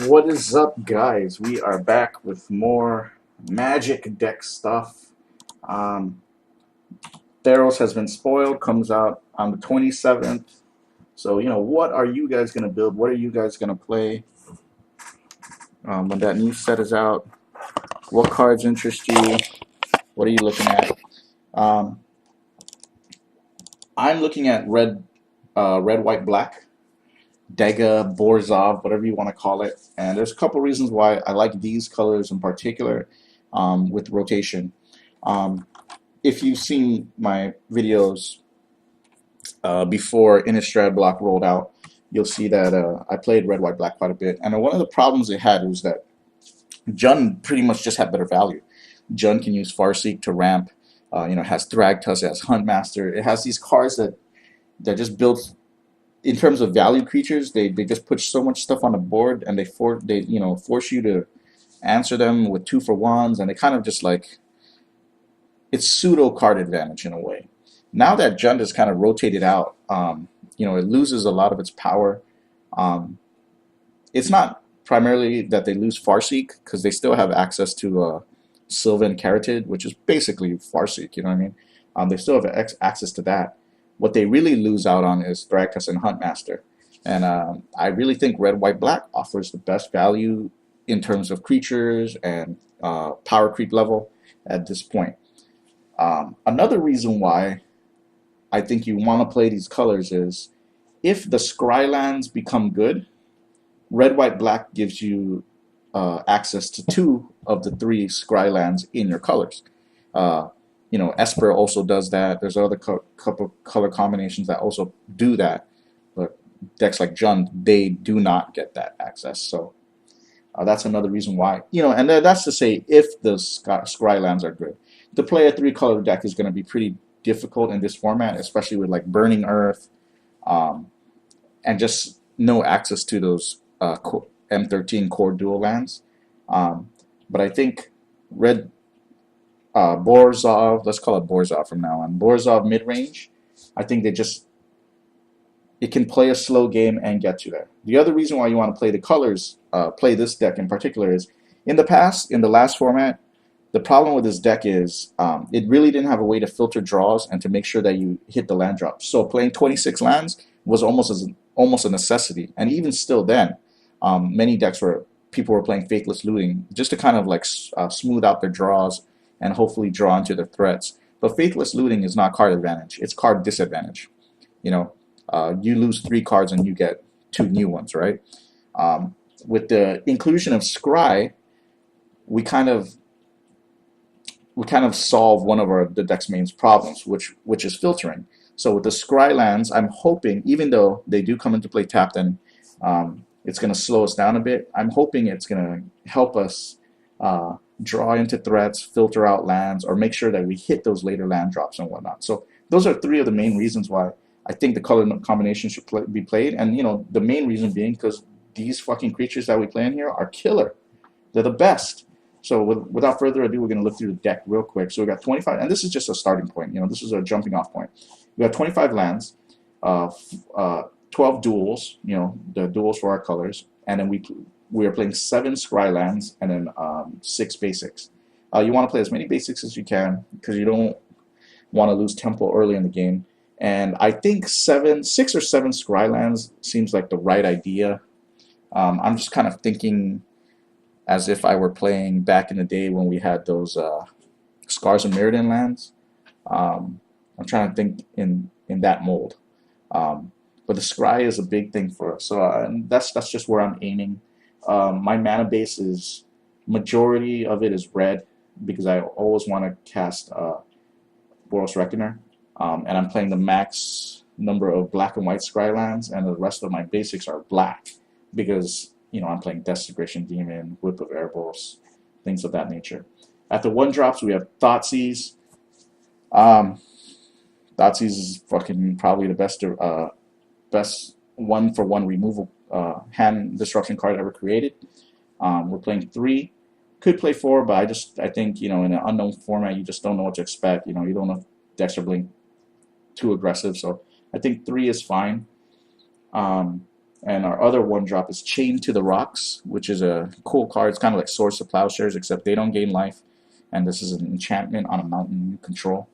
What is up, guys? We are back with more Magic deck stuff. Um, Theros has been spoiled, comes out on the 27th. So, what are you guys going to build? What are you guys going to play when that new set is out? What cards interest you? What are you looking at? Um, I'm looking at red, white, black, Dega, Borzov, whatever you want to call it. And there's a couple reasons why I like these colors in particular with rotation. Um, if you've seen my videos before Innistrad Block rolled out, you'll see that I played red, white, black quite a bit. And one of the problems it had was that Jund pretty much just had better value. Jund can use Farseek to ramp. It has Thragtusk, it has Huntmaster. It has these cards that just built in terms of value creatures. They just put so much stuff on the board, and they force you to answer them with 2-for-1s, and they kind of just like it's pseudo card advantage in a way. Now that Jund is kind of rotated out, it loses a lot of its power. Um, it's not primarily that they lose Farseek because they still have access to Sylvan Caratid, which is basically Farseek. You know what I mean? They still have access to that. What they really lose out on is Thragtusk and Huntmaster. And I really think Red, White, Black offers the best value in terms of creatures and power creep level at this point. Another reason why I think you want to play these colors is if the Scrylands become good, red, white, black gives you access to 2 of the 3 Scrylands in your colors. Esper also does that. There's other couple color combinations that also do that, but decks like Jund, they do not get that access. So that's another reason why. And that's to say if the Scrylands are good. To play a 3-color deck is going to be pretty difficult in this format, especially with like Burning Earth, um, and just no access to those M13 core dual lands. But I think red Borzov, let's call it Borzov from now on. Borzov mid range, I think it can play a slow game and get you there. The other reason why you want to play the colors, play this deck in particular, is in the past, in the last format, the problem with this deck is it really didn't have a way to filter draws and to make sure that you hit the land drops. So playing 26 lands was almost a necessity. And even still then, many decks were people were playing Faithless Looting just to kind of like smooth out their draws and hopefully draw into their threats. But Faithless Looting is not card advantage; it's card disadvantage. You lose 3 cards and you get 2 new ones, right? With the inclusion of Scry, we kind of solve one of the deck's main problems, which is filtering. So with the Scrylands, I'm hoping, even though they do come into play tapped and it's going to slow us down a bit, I'm hoping it's going to help us draw into threats, filter out lands, or make sure that we hit those later land drops and whatnot. So those are 3 of the main reasons why I think the color combination should be played. And the main reason being because these fucking creatures that we play in here are killer. They're the best. So without further ado, we're going to look through the deck real quick. So we got 25, and this is just a starting point. This is a jumping off point. We got 25 lands, 12 duels. The duels for our colors, and then we are playing 7 Scrylands and then 6 basics. You want to play as many basics as you can because you don't want to lose tempo early in the game. And I think 6 or 7 Scrylands seems like the right idea. I'm just kind of thinking as if I were playing back in the day when we had those Scars of Mirrodin lands. I'm trying to think in that mold. But the Scry is a big thing for us. So that's just where I'm aiming. My mana base is, majority of it is red because I always want to cast Boros Reckoner. And I'm playing the max number of black and white Scrylands, and the rest of my basics are black because I'm playing Desecration Demon, Whip of Erebos, things of that nature. At the 1-drops, we have Thoughtseize. Thoughtseize is fucking probably the best 1-for-1 removal hand disruption card ever created. We're playing 3. Could play 4, but I think in an unknown format, you just don't know what to expect. You don't know if decks are playing too aggressive. So I think 3 is fine. And our other one drop is Chained to the Rocks, which is a cool card. It's kind of like Swords to Plowshares, except they don't gain life. And this is an enchantment on a mountain you control.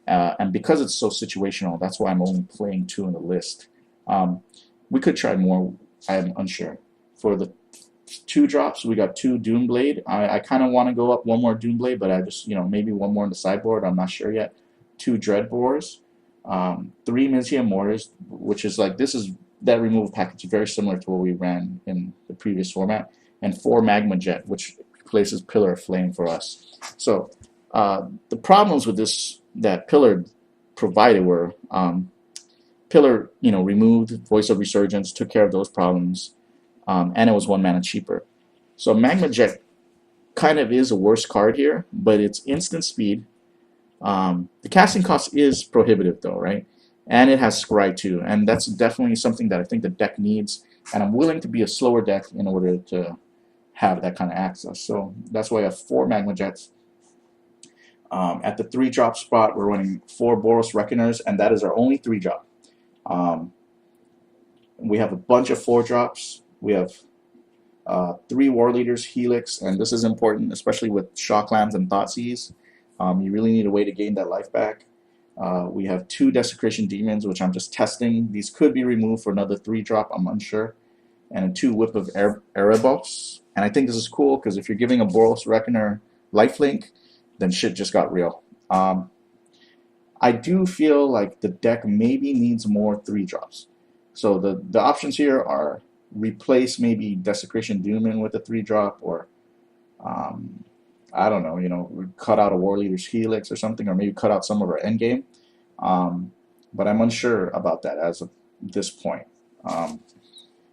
And because it's so situational, that's why I'm only playing 2 in the list. We could try more. I am unsure. For the 2 drops, we got 2 Doomblade. I kind of want to go up 1 more Doomblade, but I just, maybe 1 more in the sideboard. I'm not sure yet. 2 Dreadbores, 3 Mizia Mortars, which is like, this is that removal package, very similar to what we ran in the previous format, and 4 Magma Jet, which places Pillar of Flame for us. So the problems with this that Pillar provided were Pillar, removed Voice of Resurgence, took care of those problems, and it was 1 mana cheaper. So Magma Jet kind of is a worse card here, but it's instant speed. The casting cost is prohibitive though, right? And it has Scry too, and that's definitely something that I think the deck needs, and I'm willing to be a slower deck in order to have that kind of access. So that's why I have 4 Magma Jets. At the 3-drop spot, we're running 4 Boros Reckoners, and that is our only 3-drop. We have a bunch of 4-drops. We have 3 War Leaders, Helix, and this is important, especially with Shocklands and Thoughtseize. You really need a way to gain that life back. We have 2 Desecration Demons, which I'm just testing. These could be removed for another 3-drop, I'm unsure. And 2 Whip of Erebos. And I think this is cool, because if you're giving a Boros Reckoner lifelink, then shit just got real. I do feel like the deck maybe needs more 3-drops. So the options here are replace maybe Desecration Demon with a 3-drop, or I don't know, cut out a War Leader's Helix or something, or maybe cut out some of our endgame. But I'm unsure about that as of this point.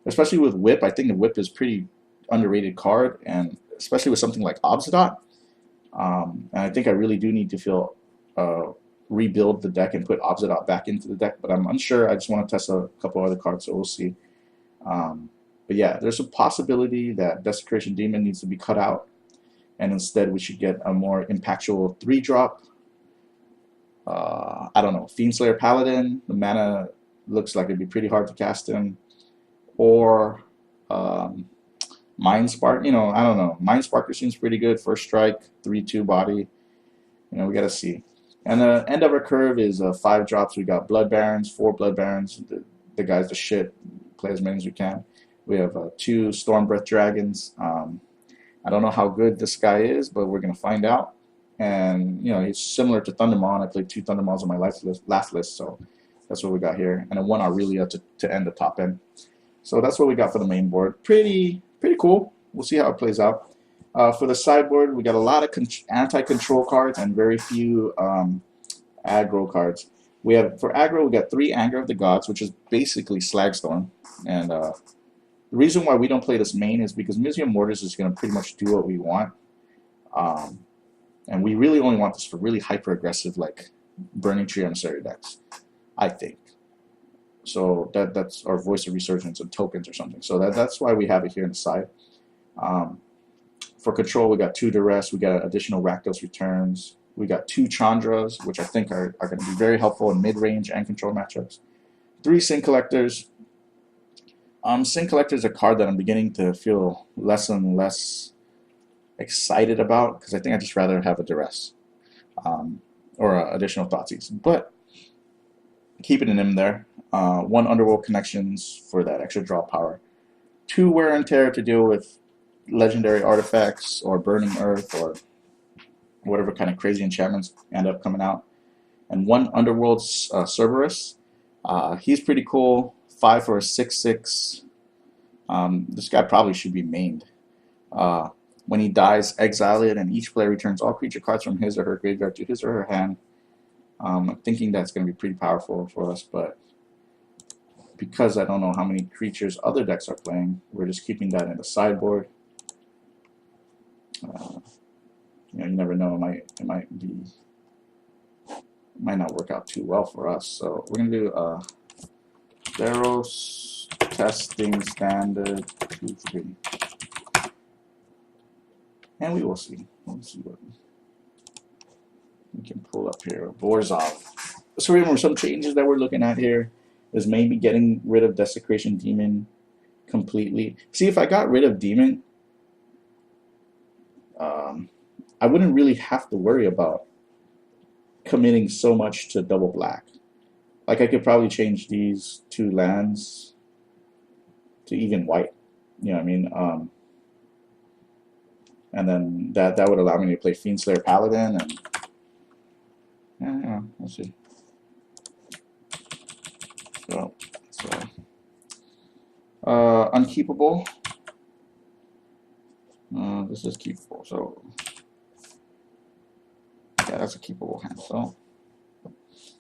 Especially with Whip, I think the Whip is pretty underrated card, and especially with something like Obsidian. And I think I really do need to rebuild the deck and put Obsidian back into the deck, but I'm unsure. I just want to test a couple other cards, so we'll see. But yeah, there's a possibility that Desecration Demon needs to be cut out, and instead we should get a more impactful 3-drop. I don't know, Fiendslayer Paladin. The mana looks like it'd be pretty hard to cast him. Or Mind Spark, I don't know. Mind Sparker seems pretty good. First strike, 3/2 body. We gotta see. And the end of our curve is 5 drops. We got Blood Barons, 4 Blood Barons. The guy's the shit. Play as many as we can. We have 2 Stormbreath Dragons. I don't know how good this guy is, but we're gonna find out. And he's similar to Thundermaw. I played 2 Thundermaws on my last list, so that's what we got here. And then 1 Aurelia to end the top end. So that's what we got for the main board. Pretty cool. We'll see how it plays out. For the sideboard, we got a lot of anti-control cards and very few aggro cards. For aggro, we got 3 Anger of the Gods, which is basically Slagstorm. And the reason why we don't play this main is because Mizia Mortars is going to pretty much do what we want. And we really only want this for really hyper-aggressive, like Burning Tree Emissary decks, I think. So that's our Voice of Resurgence and tokens or something. So that's why we have it here on the side. For control, we got 2 Duress. We got additional Rakdos Returns. We got 2 Chandras, which I think are going to be very helpful in mid-range and control matchups. 3 Sin Collectors. Sin Collector is a card that I'm beginning to feel less and less excited about, because I think I'd just rather have a Duress or additional Thoughtseize. But keeping it in there. 1 Underworld Connections for that extra draw power. 2 Wear and Tear to deal with legendary artifacts or Burning Earth or whatever kind of crazy enchantments end up coming out. And 1 Underworld Cerberus. He's pretty cool. 5 for a 6/6. This guy probably should be mained. When he dies, exile it, and each player returns all creature cards from his or her graveyard to his or her hand. I'm thinking that's going to be pretty powerful for us, but because I don't know how many creatures other decks are playing, we're just keeping that in the sideboard. You never know. It might not work out too well for us. So we're gonna do Theros testing standard 2/3, and we will see. We'll see what we can pull up here. Borzov. So remember, some changes that we're looking at here is maybe getting rid of Desecration Demon. completely. See, if I got rid of Demon, I wouldn't really have to worry about committing so much to double black. Like I could probably change these two lands to even white. You know what I mean? And then that would allow me to play Fiendslayer Paladin, and yeah, let's see. So unkeepable. This is keepable, so yeah, that's a keepable hand. So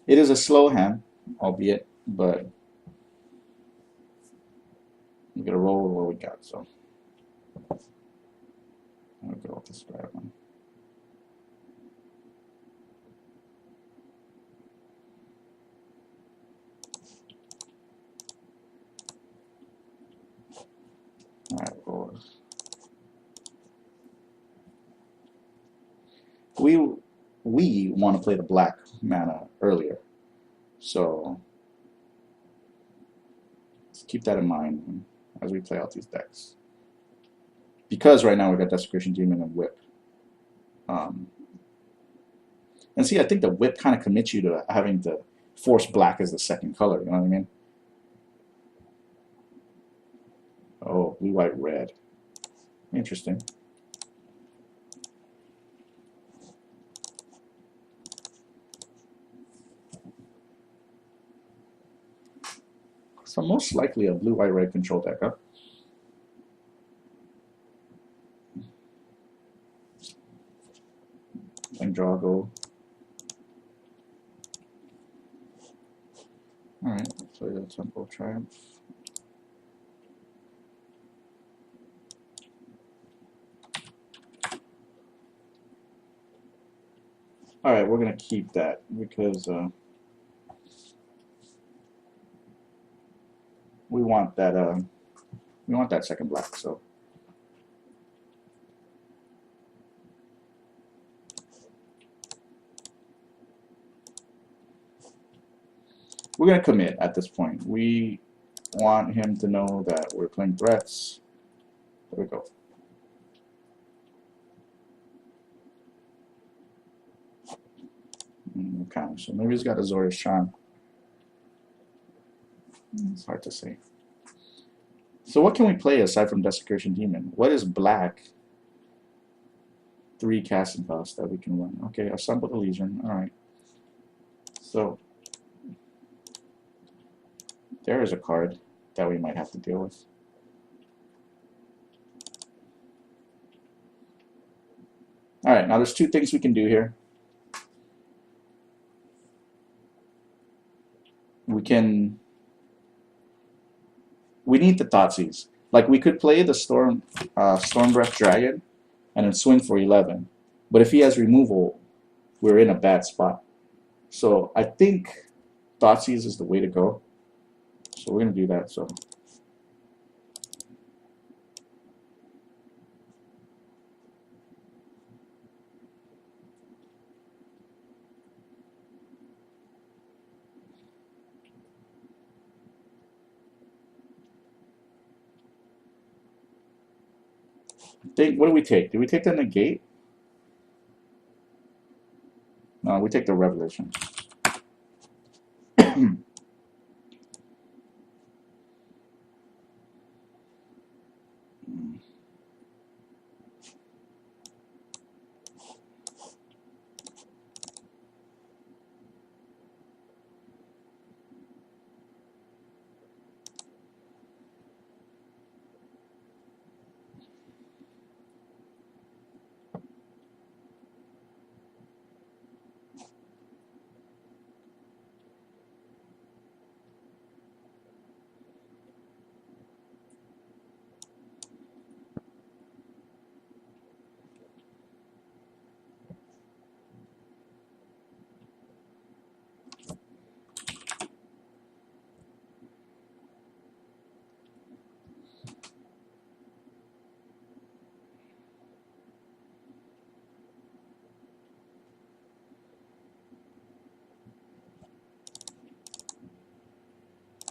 it is a slow hand, albeit, but we're gonna roll with what we got. So I'll go with this bad one. All right, roll. We want to play the black mana earlier, so let's keep that in mind as we play out these decks. Because right now we got Desecration Demon and Whip. And see, I think the Whip kind of commits you to having to force black as the second color. You know what I mean? Oh, blue, white, red. Interesting. So most likely a blue, white, red control deck, huh? And draw, go. Alright, let's play the Temple of Triumph. Alright, we're gonna keep that because we want that second black, so we're gonna commit at this point. We want him to know that we're playing threats. There we go. Counter. So maybe he's got a Azorius Charm. It's hard to say. So what can we play aside from Desecration Demon? What is black? 3 casting costs that we can run. Okay, Assemble the Legion. Alright. So there is a card that we might have to deal with. Alright, now there's 2 things we can do here. We need the Thoughtseize. Like we could play the Storm Breath Dragon and then swing for 11. But if he has removal, we're in a bad spot. So I think Thoughtseize is the way to go. So we're gonna do that. So what do we take? Do we take the Negate? No, we take the Revelation.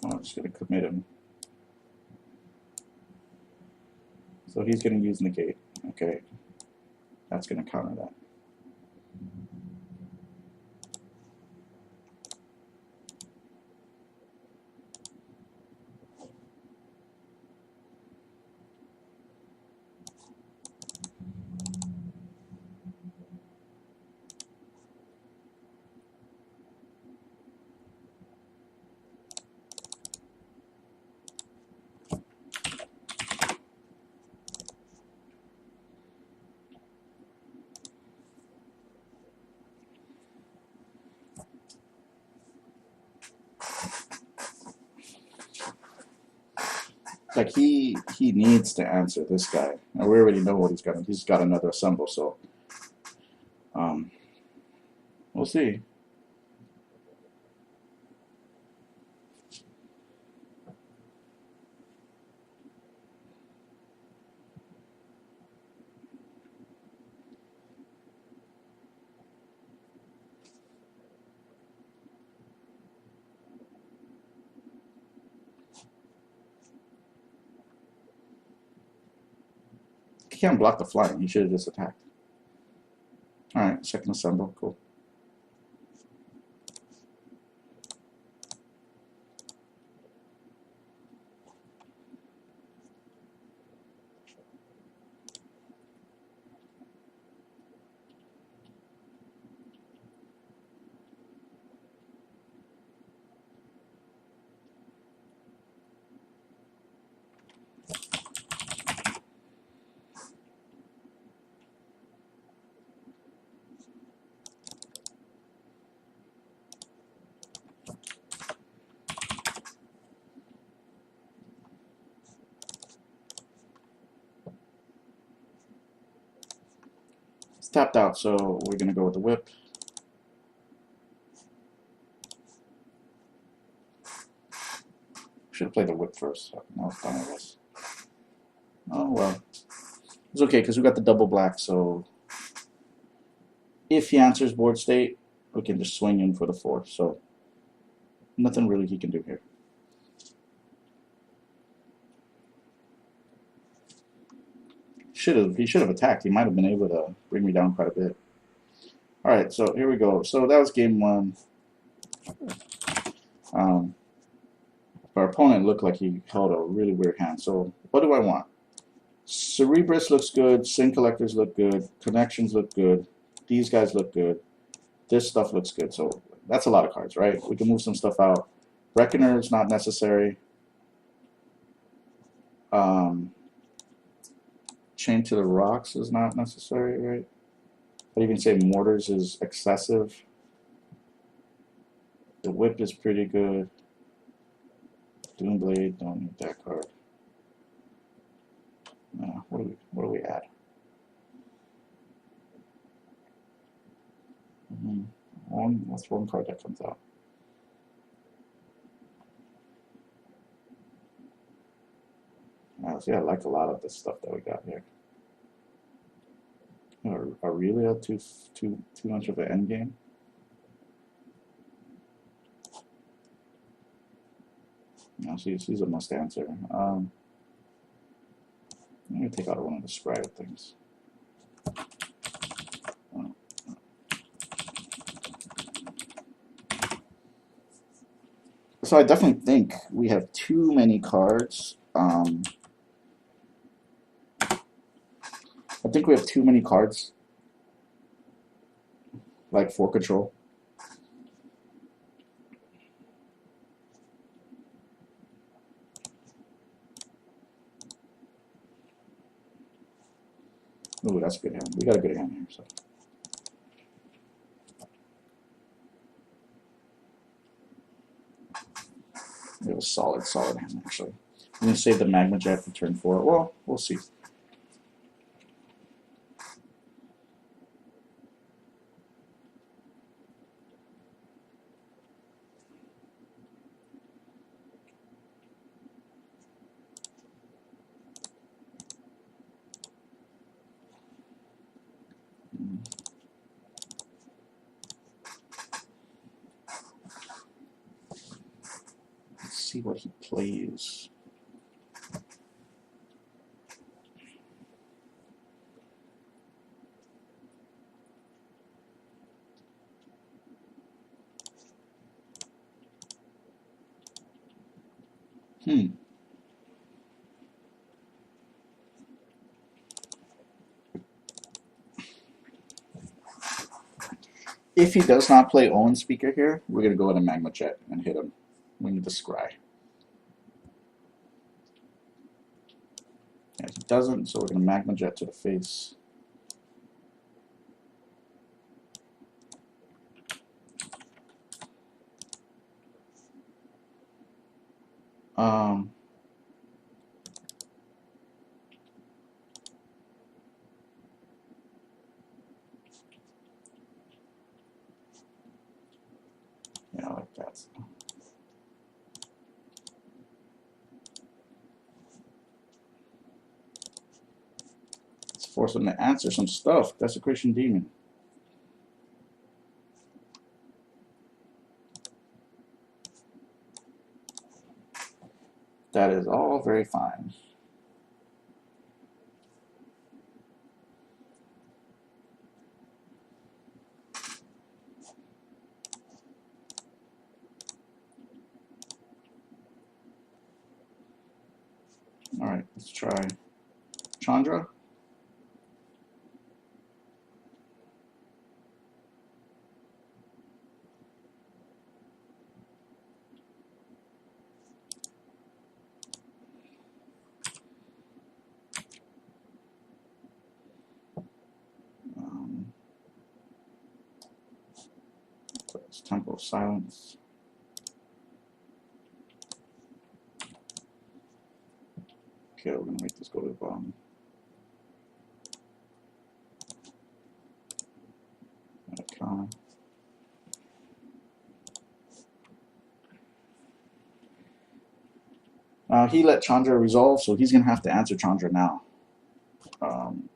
I'm just gonna commit him. So he's going to use negate. Okay, that's going to counter that. Like he needs to answer this guy, and we already know what he's got. He's got another assemble, so we'll see. He can't block the flying. He should have just attacked. All right, second assemble, cool. It's tapped out, so we're gonna go with the whip. Should have played the whip first. No, it's done with this. Oh well, it's okay because we got the double black. So if he answers board state, we can just swing in for the 4. So nothing really he can do here. He should have attacked. He might have been able to bring me down quite a bit. All right, so here we go. So that was game 1. Our opponent looked like he held a really weird hand. So what do I want? Cerebrus looks good. Sin Collectors look good. Connections look good. These guys look good. This stuff looks good. So that's a lot of cards, right? We can move some stuff out. Reckoner is not necessary. Chain to the Rocks is not necessary, right? I'd even say Mortars is excessive. The Whip is pretty good. Doomblade, don't need that card. What do we add? What's one card that comes out? See, I like a lot of the stuff that we got here. Aurelia, too much of an end game. No, she's a must answer. I'm gonna take out one of the Scribe things. So I definitely think we have too many cards. I think we have too many cards, like for control. Ooh, that's a good hand. We got a good hand here. So. We have a solid hand, actually. I'm going to save the Magma Jet for turn 4. Well, we'll see. Let's see what he plays. Hmm. If he does not play Owen Speaker here, we're going to go in a Magma Jet and hit him. We need the Scry. Yeah, he doesn't, so we're going to Magma Jet to the face. Um, yeah, like that. Let's force him to answer some stuff. Desecration Demon. That is all very fine. All right, let's try Chandra. It's Temple of Silence. Okay, we're gonna make this go to the bottom. He let Chandra resolve, so he's gonna have to answer Chandra now. Um,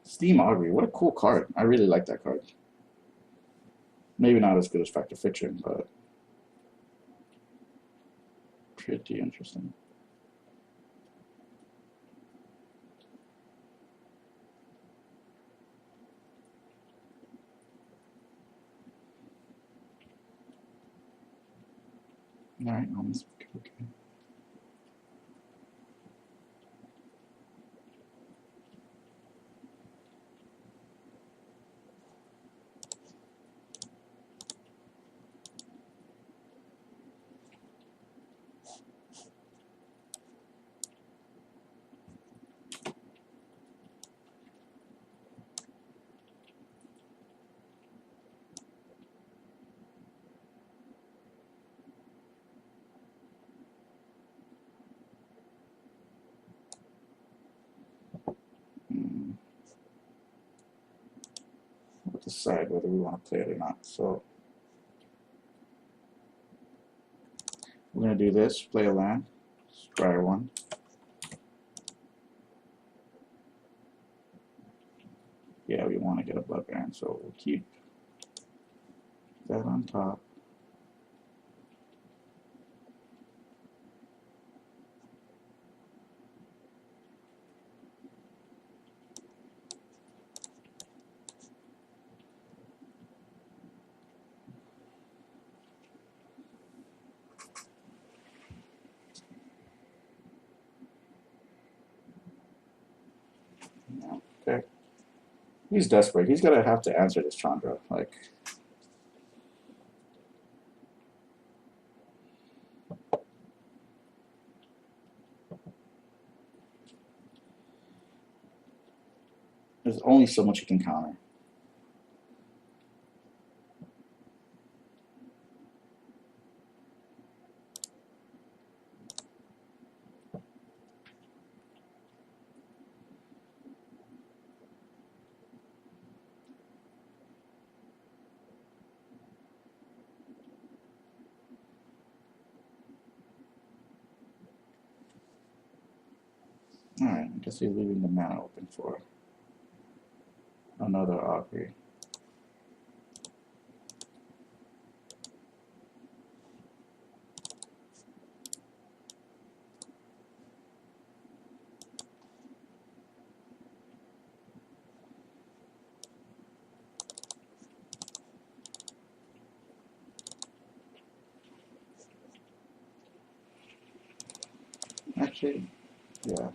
Steam Augury, what a cool card. I really like that card. Maybe not as good as Fact or Fiction, but pretty interesting. All right, okay. We'll decide whether we want to play it or not. So we're gonna do this, play a land, scry one. Yeah, we want to get a Blood Baron, so we'll keep that on top. Okay. He's desperate. He's gonna have to answer this Chandra. Like, There's only so much you can counter. Alright, I guess he's leaving the mana open for another Augury. Actually, yeah.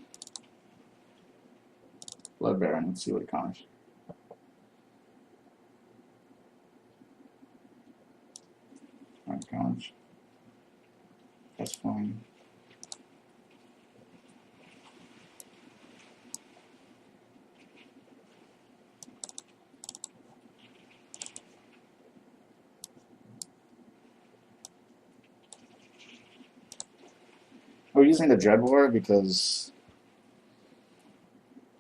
Blood Baron, let's see what it counters. Alright, counters. That's fine. We're using the Dreadwar because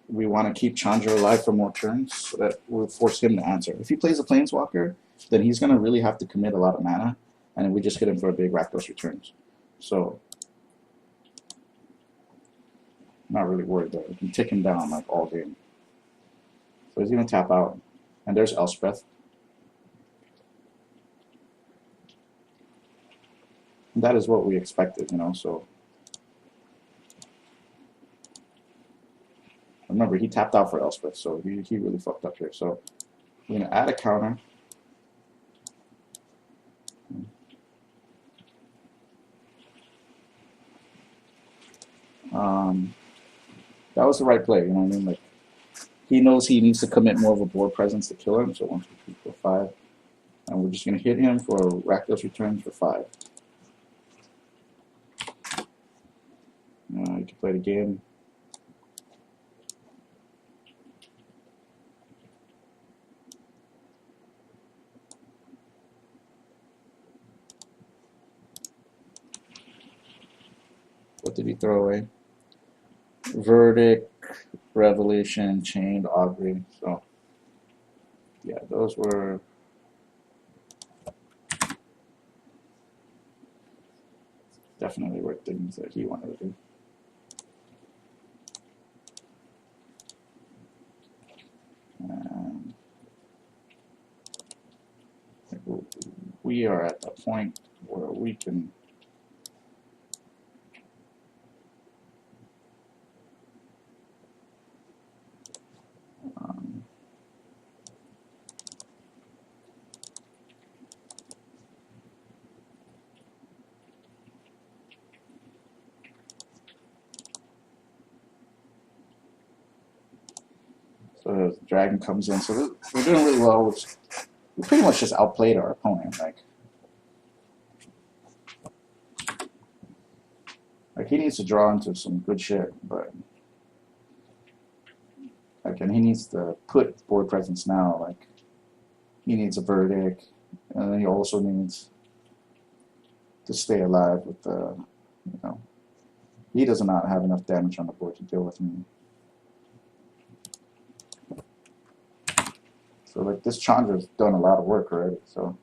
we want to keep Chandra alive for more turns, so that will force him to answer. If he plays a Planeswalker, then he's going to really have to commit a lot of mana, and then we just hit him for a big Rakdos returns. So, I'm not really worried there. We can tick him down like all game. So he's going to tap out, and there's Elspeth. And that is what we expected, you know, so. Remember, he tapped out for Elspeth, so he really fucked up here. So we're going to add a counter. That was the right play, you know what I mean? Like, he knows he needs to commit more of a board presence to kill him, so 1, 2, 3, 4, 5. And we're just going to hit him for Rakdos returns for 5. You can play the game. What did he throw away? Verdict, Revelation, Chained, Augury. So, yeah, those were definitely were things that he wanted to do. And we are at the point where we can so the dragon comes in. So we're doing really well. We pretty much just outplayed our opponent. Like he needs to draw into some good shit, but and he needs to put board presence now. Like he needs a verdict, and then he also needs to stay alive with the, he does not have enough damage on the board to deal with me. So like this Chandra's done a lot of work already. So.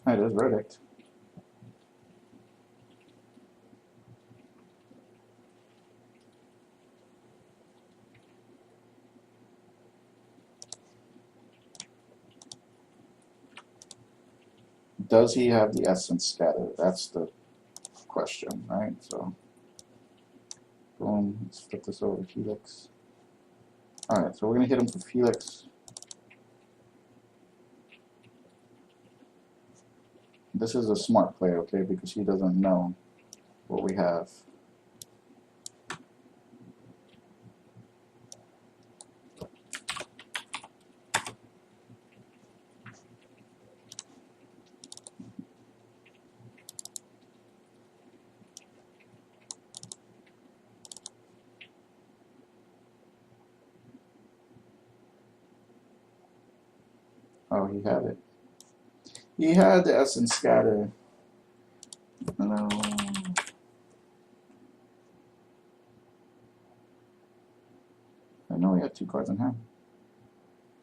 Alright, there's verdict. Does he have the essence scatter? That's the question, right? So, boom, let's flip this over to Felix. Alright, so we're going to hit him for Felix. This is a smart play, okay, because he doesn't know what we have. Oh, he had it. He had the Essence Scatter. Hello. I know he had 2 cards in hand.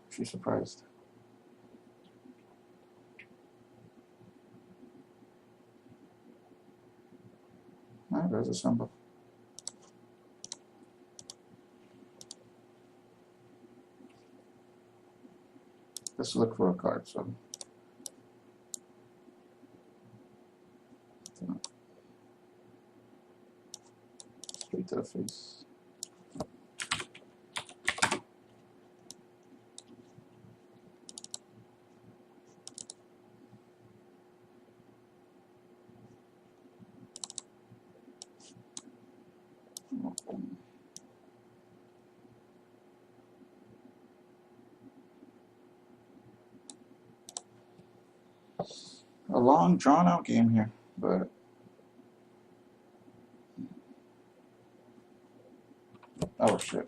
She's surprised. Alright, there's a symbol. Let's look for a card, so. Straight to the face. A long, drawn-out game here, but oh shit.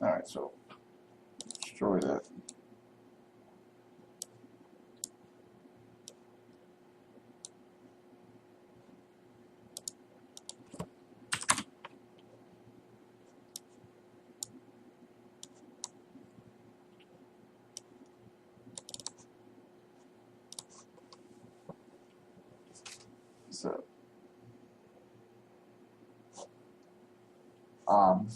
Alright, so destroy that. So, um,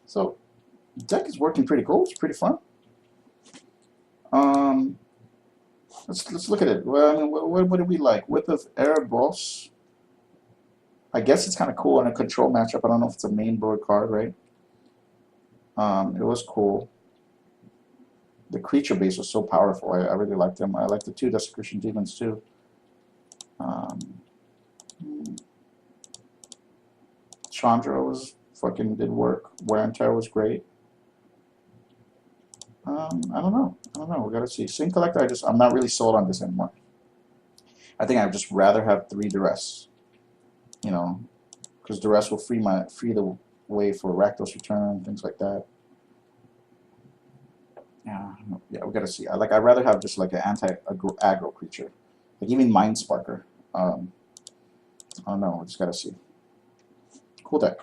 so deck is working pretty cool. It's pretty fun. Let's look at it. Well, I mean, what do we like? Whip of Erebos. I guess it's kind of cool in a control matchup. I don't know if it's a main board card, right? It was cool. The creature base was so powerful. I really liked them. I liked the 2 Desecration Demons too. Chandra was fucking did work. Wear and Tear was great. I don't know. We gotta see. Sin Collector. I'm not really sold on this anymore. I think I'd just rather have 3 Duress. You know, because Duress will free the way for Rakdos Return, things like that. Yeah, we gotta see. I'd rather have just like an anti-aggro creature, like even Mind Sparker. I don't know. We just gotta see. Cool deck.